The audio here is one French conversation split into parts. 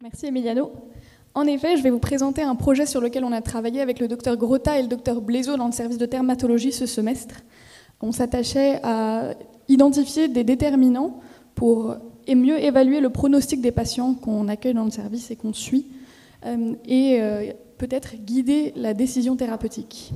Merci Emiliano. En effet, je vais vous présenter un projet sur lequel on a travaillé avec le docteur Grotta et le docteur Blaiseau dans le service de dermatologie ce semestre. On s'attachait à identifier des déterminants pour mieux évaluer le pronostic des patients qu'on accueille dans le service et qu'on suit, et peut-être guider la décision thérapeutique.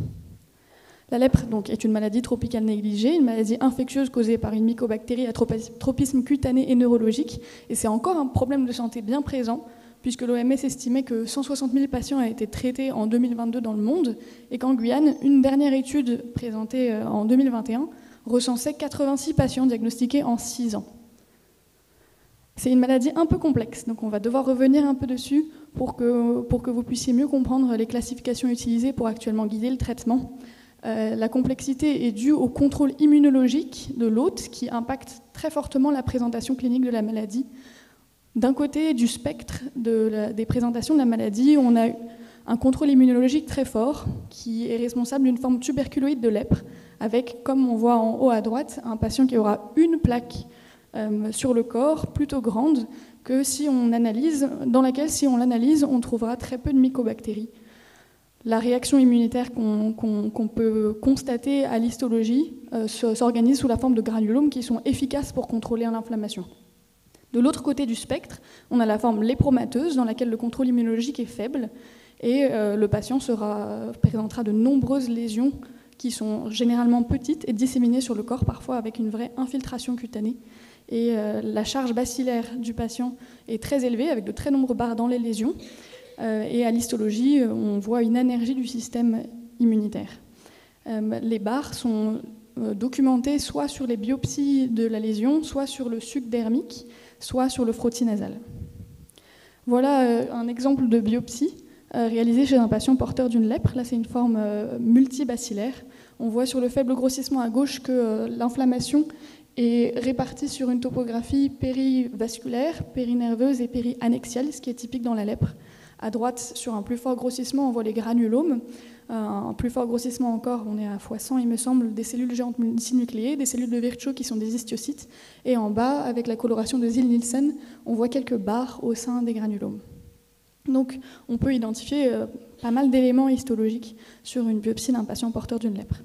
La lèpre donc, est une maladie tropicale négligée, une maladie infectieuse causée par une mycobactérie à tropisme cutané et neurologique, et c'est encore un problème de santé bien présent, puisque l'OMS estimait que 160 000 patients avaient été traités en 2022 dans le monde, et qu'en Guyane, une dernière étude présentée en 2021 recensait 86 patients diagnostiqués en 6 ans. C'est une maladie un peu complexe, donc on va devoir revenir un peu dessus pour que vous puissiez mieux comprendre les classifications utilisées pour actuellement guider le traitement. La complexité est due au contrôle immunologique de l'hôte qui impacte très fortement la présentation clinique de la maladie. D'un côté du spectre des présentations de la maladie, on a un contrôle immunologique très fort qui est responsable d'une forme tuberculoïde de lèpre avec, comme on voit en haut à droite, un patient qui aura une plaque sur le corps plutôt grande que dans laquelle, si on l'analyse, on trouvera très peu de mycobactéries. La réaction immunitaire qu'on peut constater à l'histologie s'organise sous la forme de granulomes qui sont efficaces pour contrôler l'inflammation. De l'autre côté du spectre, on a la forme lépromateuse dans laquelle le contrôle immunologique est faible et le patient présentera de nombreuses lésions qui sont généralement petites et disséminées sur le corps, parfois avec une vraie infiltration cutanée. Et la charge bacillaire du patient est très élevée avec de très nombreux barres dans les lésions. Et à l'histologie, on voit une anergie du système immunitaire. Les barres sont documentées soit sur les biopsies de la lésion, soit sur le suc dermique, soit sur le frottis nasal. Voilà un exemple de biopsie réalisée chez un patient porteur d'une lèpre. Là, c'est une forme multibacillaire. On voit sur le faible grossissement à gauche que l'inflammation est répartie sur une topographie périvasculaire, périnerveuse et périannexiale, ce qui est typique dans la lèpre. À droite, sur un plus fort grossissement, on voit les granulomes. Un plus fort grossissement encore, on est à x100, il me semble, des cellules géantes multinucléées, des cellules de Virchow qui sont des histiocytes. Et en bas, avec la coloration de Ziehl-Neelsen, on voit quelques barres au sein des granulomes. Donc, on peut identifier pas mal d'éléments histologiques sur une biopsie d'un patient porteur d'une lèpre.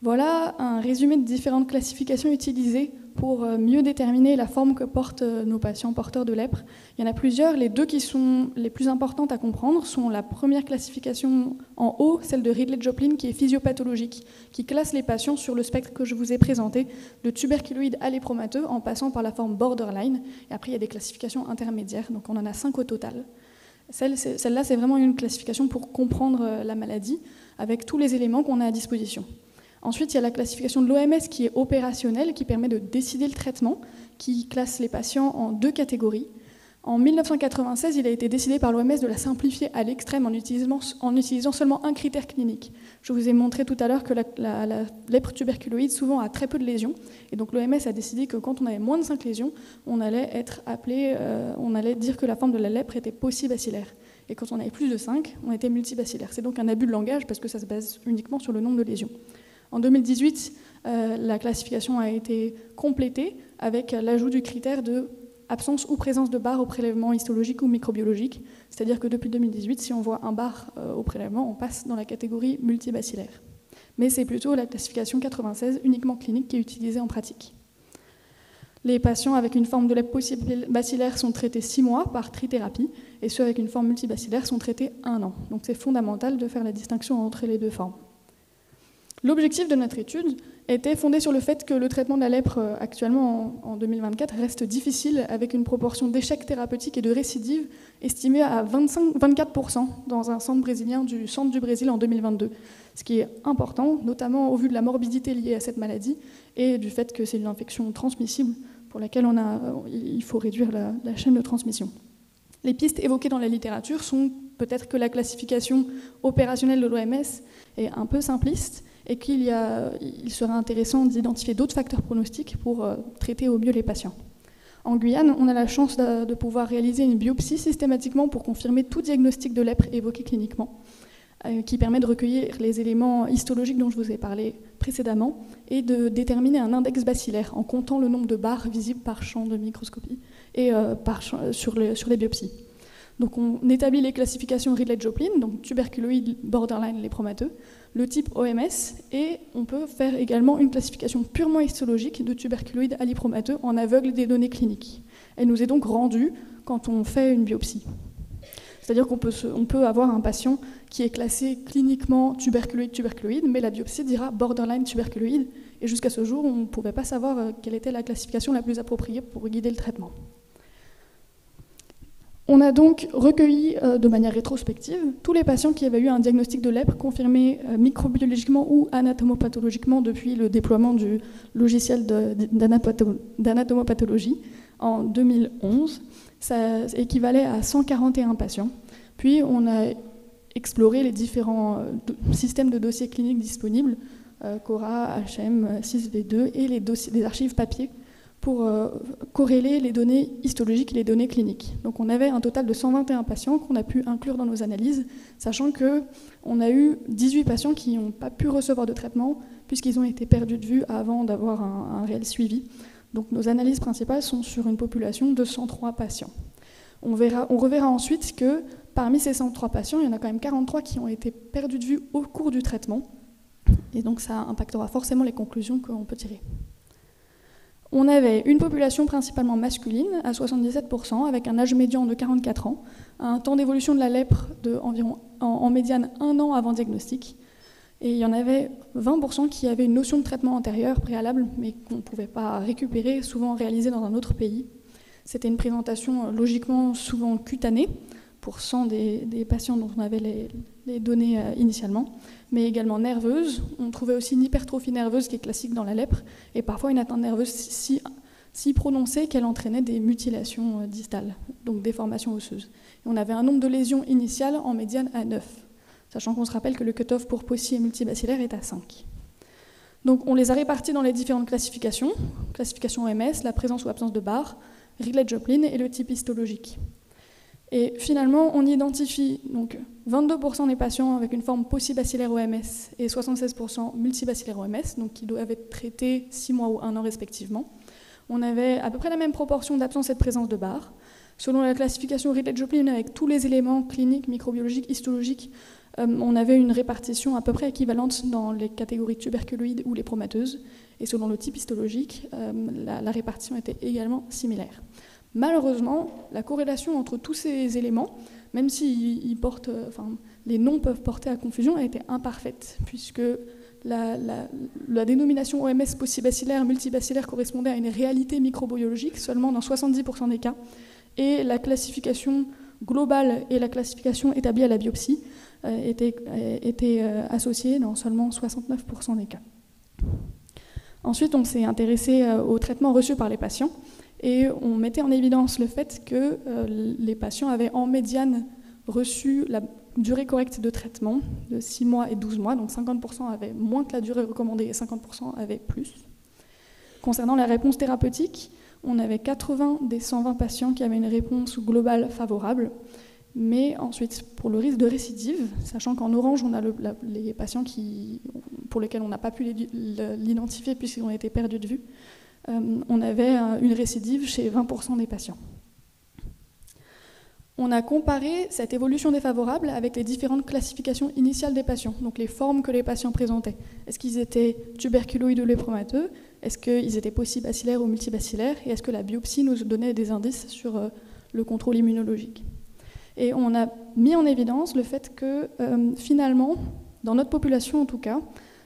Voilà un résumé de différentes classifications utilisées pour mieux déterminer la forme que portent nos patients porteurs de lèpre. Il y en a plusieurs. Les deux qui sont les plus importantes à comprendre sont la première classification en haut, celle de Ridley-Joplin, qui est physiopathologique, qui classe les patients sur le spectre que je vous ai présenté, de tuberculoïde à lépromateux, en passant par la forme borderline. Et après, il y a des classifications intermédiaires, donc on en a 5 au total. Celle-là, c'est vraiment une classification pour comprendre la maladie, avec tous les éléments qu'on a à disposition. Ensuite, il y a la classification de l'OMS qui est opérationnelle, qui permet de décider le traitement, qui classe les patients en 2 catégories. En 1996, il a été décidé par l'OMS de la simplifier à l'extrême en utilisant seulement un critère clinique. Je vous ai montré tout à l'heure que la lèpre tuberculoïde souvent a très peu de lésions. Et donc l'OMS a décidé que quand on avait moins de 5 lésions, on allait dire que la forme de la lèpre était paucibacillaire. Et quand on avait plus de 5, on était multibacillaire. C'est donc un abus de langage parce que ça se base uniquement sur le nombre de lésions. En 2018, la classification a été complétée avec l'ajout du critère de absence ou présence de barres au prélèvement histologique ou microbiologique. C'est-à-dire que depuis 2018, si on voit un bar au prélèvement, on passe dans la catégorie multibacillaire. Mais c'est plutôt la classification 96, uniquement clinique, qui est utilisée en pratique. Les patients avec une forme de lèpre paucibacillaire sont traités 6 mois par trithérapie, et ceux avec une forme multibacillaire sont traités 1 an. Donc c'est fondamental de faire la distinction entre les deux formes. L'objectif de notre étude était fondé sur le fait que le traitement de la lèpre actuellement en 2024 reste difficile avec une proportion d'échecs thérapeutiques et de récidives estimée à 24% dans un centre brésilien du centre du Brésil en 2022. Ce qui est important, notamment au vu de la morbidité liée à cette maladie et du fait que c'est une infection transmissible pour laquelle il faut réduire la chaîne de transmission. Les pistes évoquées dans la littérature sont peut-être que la classification opérationnelle de l'OMS est un peu simpliste et qu'il serait intéressant d'identifier d'autres facteurs pronostiques pour traiter au mieux les patients. En Guyane, on a la chance de pouvoir réaliser une biopsie systématiquement pour confirmer tout diagnostic de lèpre évoqué cliniquement. qui permet de recueillir les éléments histologiques dont je vous ai parlé précédemment et de déterminer un index bacillaire en comptant le nombre de barres visibles par champ de microscopie et sur les biopsies. Donc on établit les classifications Ridley-Joplin, donc tuberculoïdes, borderline, lépromateux, le type OMS, et on peut faire également une classification purement histologique de tuberculoïdes alipromateux en aveugle des données cliniques. Elle nous est donc rendue quand on fait une biopsie. C'est-à-dire qu'on peut avoir un patient qui est classé cliniquement tuberculoïde, mais la biopsie dira borderline tuberculoïde, et jusqu'à ce jour, on ne pouvait pas savoir quelle était la classification la plus appropriée pour guider le traitement. On a donc recueilli de manière rétrospective tous les patients qui avaient eu un diagnostic de lèpre confirmé microbiologiquement ou anatomopathologiquement depuis le déploiement du logiciel d'anatomopathologie en 2011. Ça équivalait à 141 patients. Puis on a exploré les différents systèmes de dossiers cliniques disponibles, Cora, HM, 6V2 et les archives papier, pour corréler les données histologiques et les données cliniques. Donc on avait un total de 121 patients qu'on a pu inclure dans nos analyses, sachant qu'on a eu 18 patients qui n'ont pas pu recevoir de traitement puisqu'ils ont été perdus de vue avant d'avoir un réel suivi. Donc nos analyses principales sont sur une population de 103 patients. On reverra ensuite que parmi ces 103 patients, il y en a quand même 43 qui ont été perdus de vue au cours du traitement. Et donc ça impactera forcément les conclusions qu'on peut tirer. On avait une population principalement masculine, à 77%, avec un âge médian de 44 ans, un temps d'évolution de la lèpre d'environ en médiane 1 an avant diagnostic. Et il y en avait 20% qui avaient une notion de traitement antérieur, préalable, mais qu'on ne pouvait pas récupérer, souvent réalisée dans un autre pays. C'était une présentation logiquement souvent cutanée, pour 100 des patients dont on avait les données initialement, mais également nerveuse. On trouvait aussi une hypertrophie nerveuse qui est classique dans la lèpre, et parfois une atteinte nerveuse si prononcée qu'elle entraînait des mutilations distales, donc des formations osseuses. Et on avait un nombre de lésions initiales en médiane à 9, sachant qu'on se rappelle que le cutoff pour POCI et multibacillaire est à 5. Donc on les a répartis dans les différentes classification OMS, la présence ou absence de barres, Ridley-Joplin et le type histologique. Et finalement, on identifie donc 22% des patients avec une forme paucibacillaire OMS et 76% multibacillaire OMS, donc qui doivent être traités 6 mois ou 1 an respectivement. On avait à peu près la même proportion d'absence et de présence de barres. Selon la classification Ridley-Joplin, avec tous les éléments cliniques, microbiologiques, histologiques, on avait une répartition à peu près équivalente dans les catégories tuberculoïdes ou lépromateuses. Et selon le type histologique, la répartition était également similaire. Malheureusement, la corrélation entre tous ces éléments, même si les noms peuvent porter à confusion, a été imparfaite, puisque la dénomination OMS paucibacillaire, multibacillaire correspondait à une réalité microbiologique seulement dans 70% des cas, et la classification globale et la classification établie à la biopsie étaient associées dans seulement 69% des cas. Ensuite, on s'est intéressé au traitement reçu par les patients, et on mettait en évidence le fait que les patients avaient en médiane reçu la durée correcte de traitement de 6 mois et 12 mois, donc 50% avaient moins que la durée recommandée et 50% avaient plus. Concernant la réponse thérapeutique, on avait 80 des 120 patients qui avaient une réponse globale favorable, mais ensuite, pour le risque de récidive, sachant qu'en orange, on a les patients pour lesquels on n'a pas pu l'identifier puisqu'ils ont été perdus de vue, on avait une récidive chez 20% des patients. On a comparé cette évolution défavorable avec les différentes classifications initiales des patients, donc les formes que les patients présentaient. Est-ce qu'ils étaient tuberculoïdes ou lépromateux? Est-ce qu'ils étaient paucibacillaires ou multibacillaires? Et est-ce que la biopsie nous donnait des indices sur le contrôle immunologique? Et on a mis en évidence le fait que finalement, dans notre population en tout cas,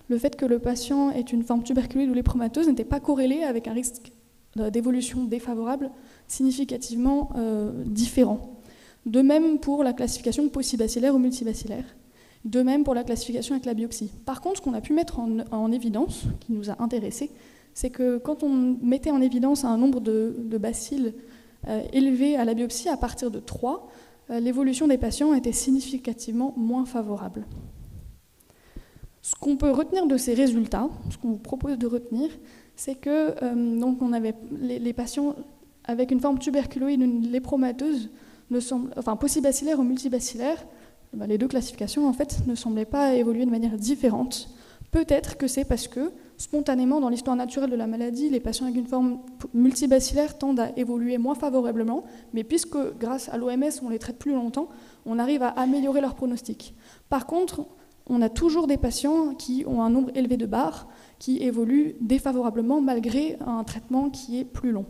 le fait que le patient ait une forme tuberculoïde ou lépromateuse n'était pas corrélé avec un risque d'évolution défavorable significativement différent. De même pour la classification paucibacillaire ou multibacillaire. De même pour la classification avec la biopsie. Par contre, ce qu'on a pu mettre en évidence, qui nous a intéressés, c'est que quand on mettait en évidence un nombre de bacilles élevé à la biopsie, à partir de 3, l'évolution des patients était significativement moins favorable. Ce qu'on peut retenir de ces résultats, ce qu'on vous propose de retenir, c'est que donc on avait les patients avec une forme tuberculoïde, une lépromateuse, paucibacillaire ou multibacillaire, les deux classifications en fait, ne semblaient pas évoluer de manière différente. Peut-être que c'est parce que, spontanément, dans l'histoire naturelle de la maladie, les patients avec une forme multibacillaire tendent à évoluer moins favorablement, mais puisque, grâce à l'OMS, on les traite plus longtemps, on arrive à améliorer leur pronostic. Par contre, on a toujours des patients qui ont un nombre élevé de barres, qui évoluent défavorablement malgré un traitement qui est plus long.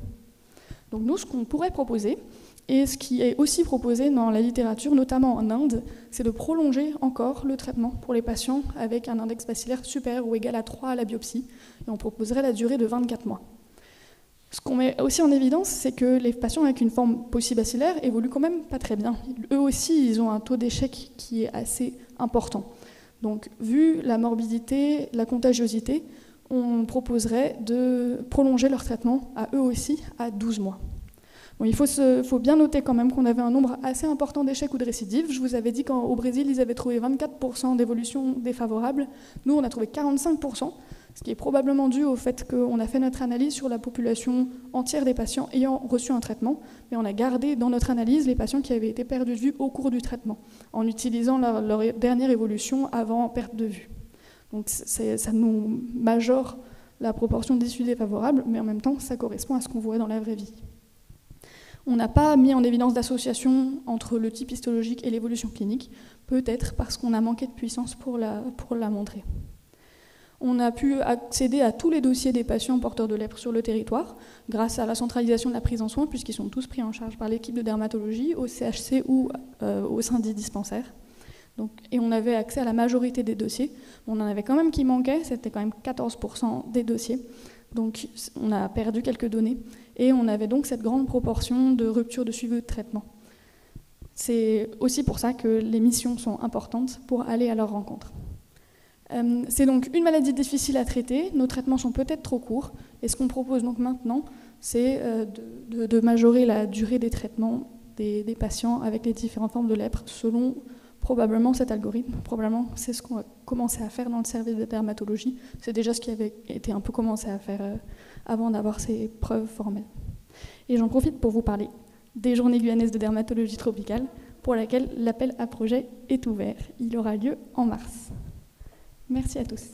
Donc nous, ce qu'on pourrait proposer, et ce qui est aussi proposé dans la littérature, notamment en Inde, c'est de prolonger encore le traitement pour les patients avec un index bacillaire supérieur ou égal à 3 à la biopsie, et on proposerait la durée de 24 mois. Ce qu'on met aussi en évidence, c'est que les patients avec une forme paucibacillaire évoluent quand même pas très bien. Eux aussi, ils ont un taux d'échec qui est assez important. Donc, vu la morbidité, la contagiosité, on proposerait de prolonger leur traitement à eux aussi à 12 mois. Bon, il faut bien noter quand même qu'on avait un nombre assez important d'échecs ou de récidives. Je vous avais dit qu'au Brésil, ils avaient trouvé 24% d'évolution défavorable. Nous, on a trouvé 45%, ce qui est probablement dû au fait qu'on a fait notre analyse sur la population entière des patients ayant reçu un traitement, mais on a gardé dans notre analyse les patients qui avaient été perdus de vue au cours du traitement, en utilisant leur dernière évolution avant perte de vue. Donc ça nous majore la proportion d'issues défavorables, mais en même temps, ça correspond à ce qu'on voit dans la vraie vie. On n'a pas mis en évidence d'association entre le type histologique et l'évolution clinique, peut-être parce qu'on a manqué de puissance pour la montrer. On a pu accéder à tous les dossiers des patients porteurs de lèpre sur le territoire, grâce à la centralisation de la prise en soins, puisqu'ils sont tous pris en charge par l'équipe de dermatologie, au CHC ou au sein des dispensaires. Donc, et on avait accès à la majorité des dossiers. On en avait quand même qui manquaient, c'était quand même 14% des dossiers. Donc on a perdu quelques données et on avait donc cette grande proportion de rupture de suivi de traitement. C'est aussi pour ça que les missions sont importantes pour aller à leur rencontre. C'est donc une maladie difficile à traiter, nos traitements sont peut-être trop courts et ce qu'on propose donc maintenant, c'est de majorer la durée des traitements des patients avec les différentes formes de lèpre selon probablement cet algorithme, probablement c'est ce qu'on a commencé à faire dans le service de dermatologie. C'est déjà ce qui avait été un peu commencé à faire avant d'avoir ces preuves formelles. Et j'en profite pour vous parler des Journées guyanaises de dermatologie tropicale, pour laquelle l'appel à projet est ouvert. Il aura lieu en mars. Merci à tous.